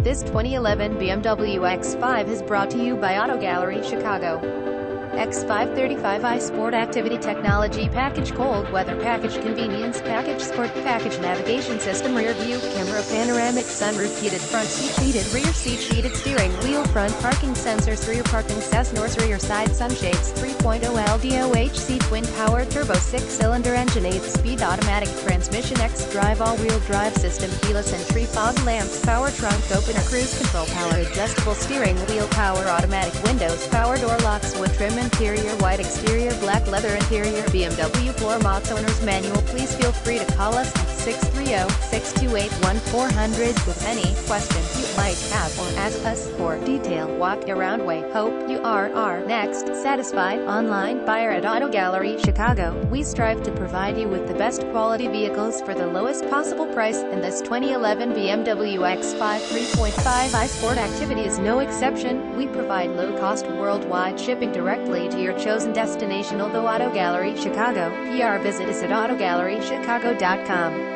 This 2011 BMW X5 is brought to you by Auto Gallery Chicago. X5 35i Sport Activity Technology Package Cold Weather Package Convenience Package Sport Package Navigation System Rear View Camera Panoramic Sunroof Heated Front Seat Heated Rear Seat Heated Steering Wheel Front Parking Sensors Rear Parking Sensors Rear Side Sunshades 3.0 LDOHC Twin Power Turbo 6-cylinder Engine 8-speed Automatic Transmission X-Drive All-Wheel Drive System Keyless Entry Fog Lamps Power Trunk Opener Cruise Control Power Adjustable Steering Wheel Power Automatic Windows Power Door Locks Wood Trim Interior White Exterior Black Leather Interior BMW Floor Mats Owner's Manual. Please feel free to call us at 630-628-1400 with any questions you might have or ask us for detailed walk-around way. Hope you are our next satisfied online buyer at Auto Gallery Chicago. We strive to provide you with the best quality vehicles for the lowest possible price, and this 2011 BMW X5 3.5i Sport Activity is no exception. We provide low-cost worldwide shipping directly to your chosen destination. Although Auto Gallery Chicago PR, visit us at autogallerychicago.com.